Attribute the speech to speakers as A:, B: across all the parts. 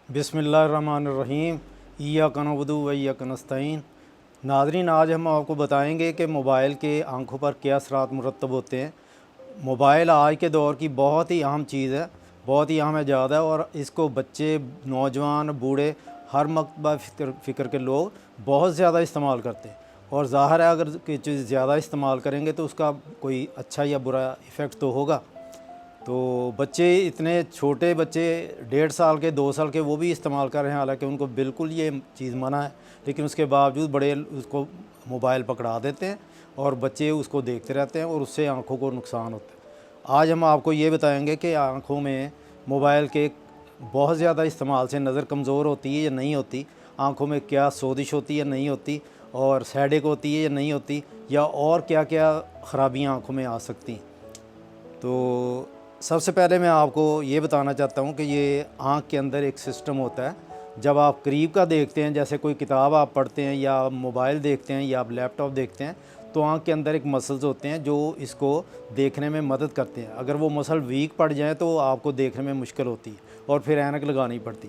A: बिस्मिल्लाहिर्रहमानिर्रहीम। इय्याक नअबुदु व इय्याक नस्तईन। नाज़रीन, आज हम आपको बताएंगे कि मोबाइल के आँखों पर क्या असरात मुरतब होते हैं। मोबाइल आज के दौर की बहुत ही अहम चीज़ है, बहुत ही अहम ईजाद है और इसको बच्चे, नौजवान, बूढ़े, हर मकतबा फ़िक्र के लोग बहुत ज़्यादा इस्तेमाल करते हैं। और ज़ाहिर है अगर कोई चीज़ ज़्यादा इस्तेमाल करेंगे तो उसका कोई अच्छा या बुरा इफ़ेक्ट तो होगा। तो बच्चे, इतने छोटे बच्चे 1.5 साल के, 2 साल के, वो भी इस्तेमाल कर रहे हैं, हालांकि उनको बिल्कुल ये चीज़ मना है, लेकिन उसके बावजूद बड़े उसको मोबाइल पकड़ा देते हैं और बच्चे उसको देखते रहते हैं और उससे आँखों को नुकसान होता है। आज हम आपको ये बताएंगे कि आँखों में मोबाइल के बहुत ज़्यादा इस्तेमाल से नज़र कमज़ोर होती है या नहीं होती, आँखों में क्या सोजिश होती है या नहीं होती, और सैडिक होती है या नहीं होती, या और क्या क्या ख़राबियाँ आँखों में आ सकती हैं। तो सबसे पहले मैं आपको ये बताना चाहता हूँ कि ये आँख के अंदर एक सिस्टम होता है। जब आप करीब का देखते हैं, जैसे कोई किताब आप पढ़ते हैं या मोबाइल देखते हैं या आप लैपटॉप देखते हैं, तो आँख के अंदर एक मसल्स होते हैं जो इसको देखने में मदद करते हैं। अगर वो मसल वीक पड़ जाए तो आपको देखने में मुश्किल होती है और फिर ऐनक लगानी पड़ती।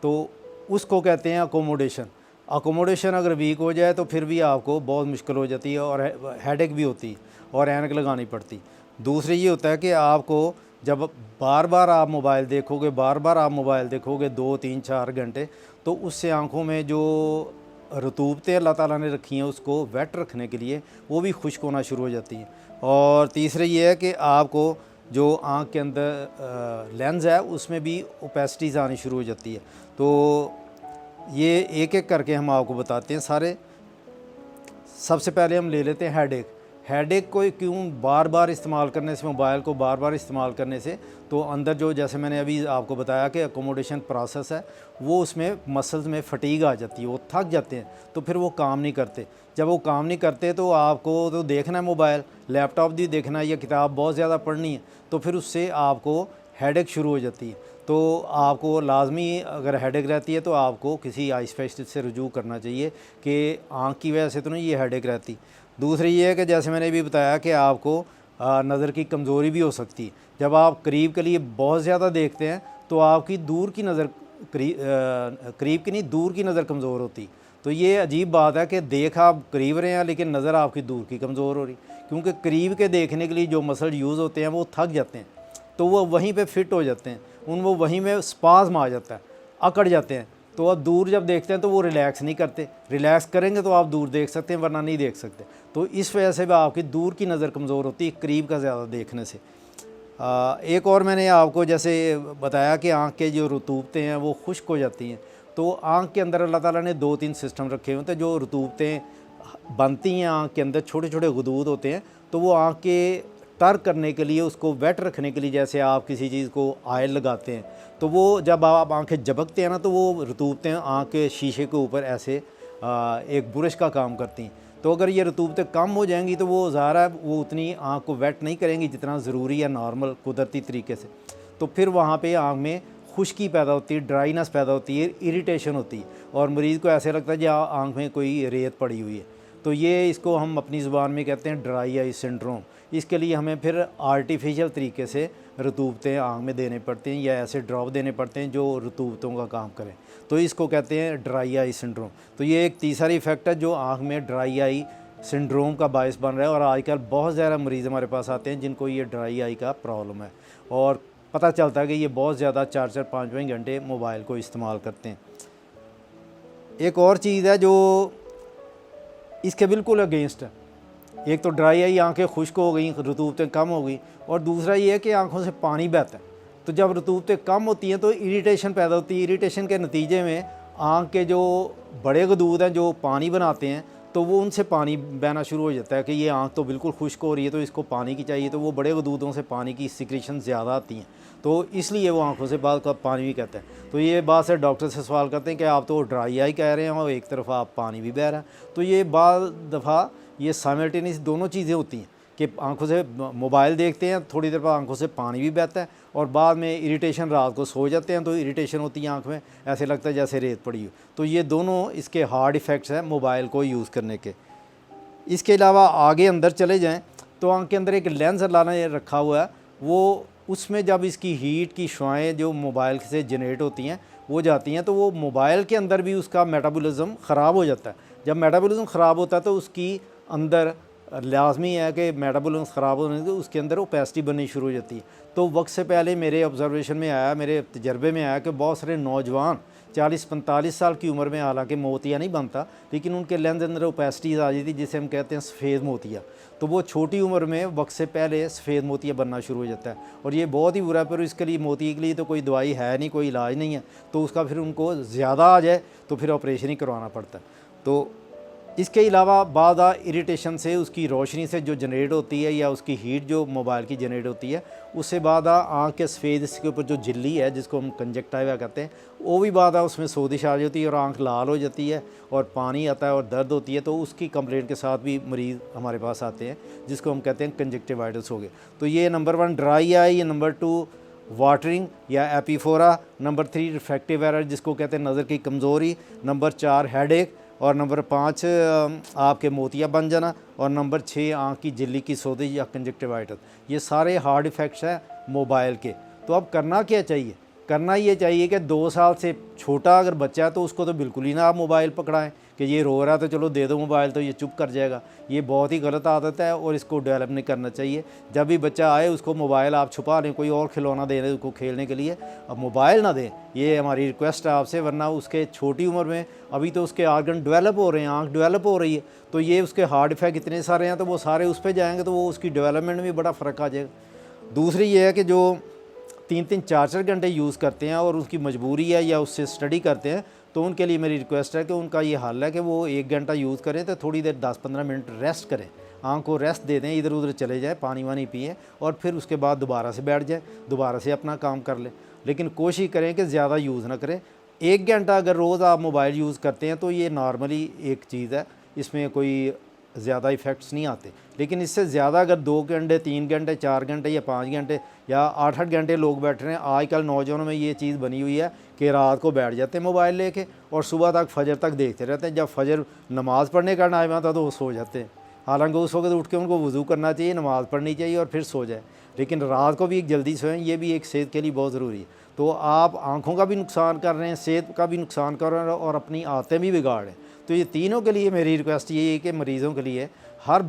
A: तो उसको कहते हैं अकोमोडेशन। अकोमोडेशन अगर वीक हो जाए तो फिर भी आपको बहुत मुश्किल हो जाती है और हेडेक भी होती है और ऐनक लगानी पड़ती। दूसरी ये होता है कि आपको जब बार बार आप मोबाइल देखोगे, बार बार आप मोबाइल देखोगे 2 3 4 घंटे, तो उससे आँखों में जो रतूबतें अल्लाह ताला ने रखी हैं उसको वेट रखने के लिए वो भी खुश्क होना शुरू हो जाती हैं। और तीसरे ये है कि आपको जो आँख के अंदर लेंस है उसमें भी ओपेसिटीज़ आनी शुरू हो जाती है। तो ये एक एक करके हम आपको बताते हैं सारे। सबसे पहले हम ले लेते हैं हेडेक। हेडेक को क्यों बार बार इस्तेमाल करने से, मोबाइल को बार बार इस्तेमाल करने से, तो अंदर जो, जैसे मैंने अभी आपको बताया कि अकोमोडेशन प्रोसेस है, वो उसमें मसल्स में फटीग आ जाती है, वो थक जाते हैं, तो फिर वो काम नहीं करते। जब वो काम नहीं करते तो आपको तो देखना है मोबाइल, लैपटॉप भी देखना है या किताब बहुत ज़्यादा पढ़नी है, तो फिर उससे आपको हेडेक शुरू हो जाती है। तो आपको लाजमी, अगर हेडेक रहती है तो आपको किसी आई स्पेशलिस्ट से रुजू करना चाहिए कि आँख की वजह से तो नहीं ये हेडेक रहती। दूसरी ये है कि जैसे मैंने भी बताया कि आपको नज़र की कमज़ोरी भी हो सकती है। जब आप करीब के लिए बहुत ज़्यादा देखते हैं तो आपकी दूर की नज़र, करीब की नहीं, दूर की नज़र कमज़ोर होती। तो ये अजीब बात है कि देख आप करीब रहे हैं लेकिन नज़र आपकी दूर की कमज़ोर हो रही, क्योंकि करीब के देखने के लिए जो मसल यूज़ होते हैं वो थक जाते हैं, तो वो वहीं पे फिट हो जाते हैं, वो वहीं में स्पाज़्म आ जाता है, अकड़ जाते हैं। तो आप दूर जब देखते हैं तो वो रिलैक्स नहीं करते, रिलैक्स करेंगे तो आप दूर देख सकते हैं, वरना नहीं देख सकते। तो इस वजह से भी आपकी दूर की नज़र कमज़ोर होती है करीब का ज़्यादा देखने से। एक और मैंने आपको जैसे बताया कि आँख के जो रतूबतें हैं वो खुश्क हो जाती हैं। तो आँख के अंदर अल्लाह ताला ने 2 3 सिस्टम रखे हुए हैं। जो रतूबतें बनती हैं आँख के अंदर, छोटे छोटे गुदूद होते हैं, तो वो आँख के तर करने के लिए, उसको वेट रखने के लिए, जैसे आप किसी चीज़ को ऑयल लगाते हैं तो वो जब आप आँखें झपकते हैं ना, तो वो रतूबतें आँख के शीशे के ऊपर ऐसे एक बुरश का काम करती हैं। तो अगर ये रतूबतें कम हो जाएंगी तो वो ज़ाहिर है वो उतनी आँख को वेट नहीं करेंगी जितना ज़रूरी है नॉर्मल कुदरती तरीके से। तो फिर वहाँ पे आँख में खुश्की पैदा होती है, ड्राइनेस पैदा होती है, इरिटेशन होती है और मरीज़ को ऐसे लगता है कि आँख में कोई रेत पड़ी हुई है। तो ये, इसको हम अपनी ज़ुबान में कहते हैं ड्राई आई सिंड्रोम। इसके लिए हमें फिर आर्टिफिशियल तरीके से रतूबतें आँख में देने पड़ते हैं या ऐसे ड्रॉप देने पड़ते हैं जो रतूबतों का काम करें। तो इसको कहते हैं ड्राई आई सिंड्रोम। तो ये एक तीसरा इफ़ेक्ट है जो आँख में ड्राई आई सिंड्रोम का बायस बन रहा है। और आजकल बहुत ज़्यादा मरीज़ हमारे पास आते हैं जिनको ये ड्राई आई का प्रॉब्लम है और पता चलता है कि ये बहुत ज़्यादा 4 4 5 5 घंटे मोबाइल को इस्तेमाल करते हैं। एक और चीज़ है जो इसके बिल्कुल अगेंस्ट है। एक तो ड्राई आई, आंखें खुश्क हो गई, रतूबतें कम हो गई, और दूसरा ये है कि आंखों से पानी बहता है। तो जब रतूबतें कम होती हैं तो इरिटेशन पैदा होती है। इरिटेशन के नतीजे में आँख के जो बड़े गदूद हैं जो पानी बनाते हैं, तो वो उनसे पानी बहना शुरू हो जाता है कि ये आँख तो बिल्कुल खुश्क हो रही है तो इसको पानी की चाहिए। तो वो बड़े गदूदों से पानी की सिक्रीशन ज़्यादा आती हैं, तो इसलिए वो आँखों से बाद का पानी भी कहते हैं। तो ये बात से डॉक्टर से सवाल करते हैं कि आप तो ड्राई आई कह रहे हैं और एक तरफ आप पानी भी बह रहा है। तो ये बाद दफ़ा ये साइमल्टेनियस दोनों चीज़ें होती हैं कि आंखों से मोबाइल देखते हैं, थोड़ी देर बाद आंखों से पानी भी बहता है और बाद में इरिटेशन, रात को सो जाते हैं तो इरिटेशन होती है आंख में, ऐसे लगता है जैसे रेत पड़ी हो। तो ये दोनों इसके हार्ड इफ़ेक्ट्स हैं मोबाइल को यूज़ करने के। इसके अलावा आगे अंदर चले जाएँ तो आँख के अंदर एक लेंस अल्लाह ने रखा हुआ है, वो उसमें जब इसकी हीट की शुआएँ जो मोबाइल से जनरेट होती हैं वो जाती हैं, तो वो मोबाइल के अंदर भी उसका मेटाबॉलिज्म ख़राब हो जाता है। जब मेटाबॉलिज्म ख़राब होता है तो उसकी अंदर लाजमी है कि मेटाबॉलिज्म ख़राब होने से उसके अंदर ओपेसिटी बननी शुरू हो जाती है। तो वक्त से पहले मेरे ऑब्जर्वेशन में आया, मेरे तजर्बे में आया कि बहुत सारे नौजवान 40-45 साल की उम्र में, हालांकि मोतिया नहीं बनता, लेकिन उनके लेंस अंदर ओपेसिटीज़ आ जाती जिसे हम कहते हैं सफ़ेद मोतिया। तो वो छोटी उम्र में वक्त से पहले सफ़ेद मोतिया बनना शुरू हो जाता है और ये बहुत ही बुरा है। पर इसके लिए मोतिये के लिए तो कोई दवाई है नहीं, कोई इलाज नहीं है, तो उसका फिर उनको ज़्यादा आ जाए तो फिर ऑपरेशन ही करवाना पड़ता है। तो इसके अलावा बाद इरिटेशन से उसकी रोशनी से जो जनरेट होती है या उसकी हीट जो मोबाइल की जनरेट होती है, उससे बाद आँख के सफ़ेद इसके ऊपर जो झिल्ली है जिसको हम कंजक्टिवा कहते हैं, वो भी बाद उसमें सोजिश आ जाती है और आँख लाल हो जाती है और पानी आता है और दर्द होती है। तो उसकी कंप्लेंट के साथ भी मरीज़ हमारे पास आते हैं जिसको हम कहते हैं कंजक्टिवाइटिस हो गए। तो ये नंबर 1 ड्राई आई, ये नंबर 2 वाटरिंग या एपीफोरा, नंबर 3 रिफ्रैक्टिव एरर जिसको कहते हैं नज़र की कमज़ोरी, नंबर 4 हेडेक और नंबर 5 आपके मोतिया बन जाना और नंबर 6 आँख की झिल्ली की सोजिश या कंजक्टिवाइटिस। ये सारे हार्ड इफ़ेक्ट्स हैं मोबाइल के। तो अब करना क्या चाहिए? करना ये चाहिए कि 2 साल से छोटा अगर बच्चा है तो उसको तो बिल्कुल ही ना आप मोबाइल पकड़ाएं कि ये रो रहा है तो चलो दे दो मोबाइल तो ये चुप कर जाएगा। ये बहुत ही गलत आदत है और इसको डेवलप नहीं करना चाहिए। जब भी बच्चा आए उसको मोबाइल आप छुपा लें, कोई और खिलौना दे दें उसको खेलने के लिए, अब मोबाइल ना दें, ये हमारी रिक्वेस्ट है आपसे। वरना उसके छोटी उम्र में अभी तो उसके ऑर्गन डेवलप हो रहे हैं, आँख डेवलप हो रही है, तो ये उसके हार्ड इफेक्ट इतने सारे हैं तो वो सारे उस पर जाएंगे तो वो उसकी डेवलपमेंट में बड़ा फ़र्क आ जाएगा। दूसरी ये है कि जो 3-3 4-4 घंटे यूज़ करते हैं और उसकी मजबूरी है या उससे स्टडी करते हैं, तो उनके लिए मेरी रिक्वेस्ट है कि उनका ये हल है कि वो 1 घंटा यूज़ करें तो थोड़ी देर 10-15 मिनट रेस्ट करें, आँख को रेस्ट दे दें, इधर उधर चले जाएँ, पानी वानी पिएँ और फिर उसके बाद दोबारा से बैठ जाएँ, दोबारा से अपना काम कर लें। लेकिन कोशिश करें कि ज़्यादा यूज़ ना करें। 1 घंटा अगर रोज़ आप मोबाइल यूज़ करते हैं तो ये नॉर्मली एक चीज़ है, इसमें कोई ज़्यादा इफ़ेक्ट्स नहीं आते। लेकिन इससे ज़्यादा अगर 2 घंटे 3 घंटे 4 घंटे या 5 घंटे या 8-8 घंटे लोग बैठ रहे हैं, आजकल नौजवानों में ये चीज़ बनी हुई है कि रात को बैठ जाते हैं मोबाइल लेके और सुबह तक फजर तक देखते रहते हैं। जब फजर नमाज़ पढ़ने का टाइम आता तो वो सो जाते हैं। हालांकि उस वक्त उठ के उनको वज़ू करना चाहिए, नमाज़ पढ़नी चाहिए और फिर सो जाए, लेकिन रात को भी एक जल्दी सोएं, ये भी एक सेहत के लिए बहुत ज़रूरी है। तो आप आँखों का भी नुकसान कर रहे हैं, सेहत का भी नुकसान कर रहे हैं और अपनी आदतें भी बिगाड़ रहे हैं। तो ये तीनों के लिए मेरी रिक्वेस्ट ये है कि मरीज़ों के लिए, हर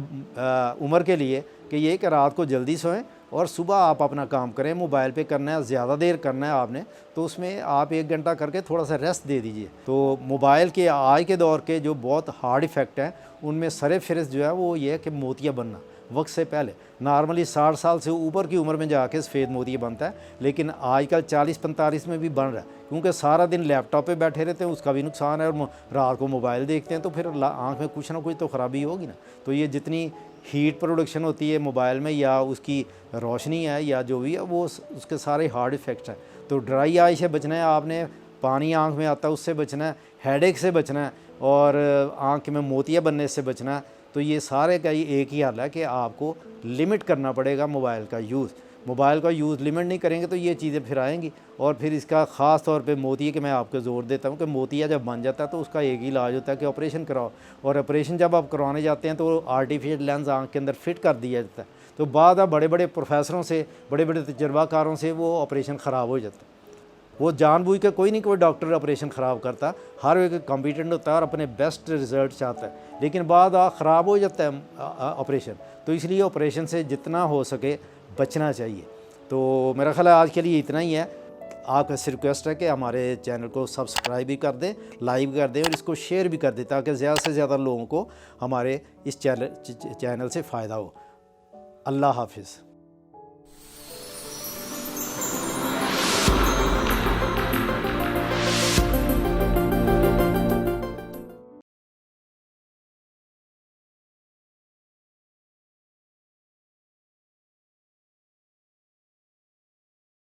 A: उम्र के लिए, कि ये कि रात को जल्दी सोएं और सुबह आप अपना काम करें। मोबाइल पे करना है, ज़्यादा देर करना है आपने, तो उसमें आप 1 घंटा करके थोड़ा सा रेस्ट दे दीजिए। तो मोबाइल के आज के दौर के जो बहुत हार्ड इफ़ेक्ट हैं उनमें सर-ए-फ़हरिस्त जो है वो ये है कि मोतिया बनना वक्त से पहले। नॉर्मली 60 साल से ऊपर की उम्र में जाके सफ़ेद मोतिया बनता है, लेकिन आजकल 40-45 में भी बन रहा है, क्योंकि सारा दिन लैपटॉप पे बैठे रहते हैं, उसका भी नुकसान है, और रात को मोबाइल देखते हैं तो फिर आँख में कुछ ना कुछ तो ख़राबी होगी ना। तो ये जितनी हीट प्रोडक्शन होती है मोबाइल में या उसकी रोशनी है या जो भी है, वो उसके सारे हार्ड इफ़ेक्ट्स हैं। तो ड्राई आई से बचना है आपने, पानी आँख में आता है उससे बचना है, हेडेक से बचना है और आँख में मोतिया बनने से बचना है। तो ये सारे का ही एक ही हल है कि आपको लिमिट करना पड़ेगा मोबाइल का यूज़। मोबाइल का यूज़ लिमिट नहीं करेंगे तो ये चीज़ें फिर आएंगी। और फिर इसका ख़ास तौर पे मोतिया के मैं आपको ज़ोर देता हूँ कि मोतिया जब बन जाता है तो उसका एक ही इलाज होता है कि ऑपरेशन कराओ। और ऑपरेशन जब आप करवाने जाते हैं तो आर्टिफिशियल लेंस आँख के अंदर फिट कर दिया जाता है। तो बाद आप बड़े बड़े प्रोफेसरों से, बड़े बड़े तजर्बाकारों से वो ऑपरेशन ख़राब हो जाता है। वो जानबूझ के कोई नहीं, कोई डॉक्टर ऑपरेशन ख़राब करता, हर एक कॉम्पिटेंट होता है और अपने बेस्ट रिज़ल्ट चाहता है, लेकिन बाद ख़राब हो जाता है ऑपरेशन। तो इसलिए ऑपरेशन से जितना हो सके बचना चाहिए। तो मेरा ख्याल है आज के लिए इतना ही है। आपसे रिक्वेस्ट है कि हमारे चैनल को सब्सक्राइब भी कर दें, लाइक कर दें और इसको शेयर भी कर दें ताकि ज़्यादा से ज़्यादा लोगों को हमारे इस चैनल से फ़ायदा हो। अल्लाह हाफिज़।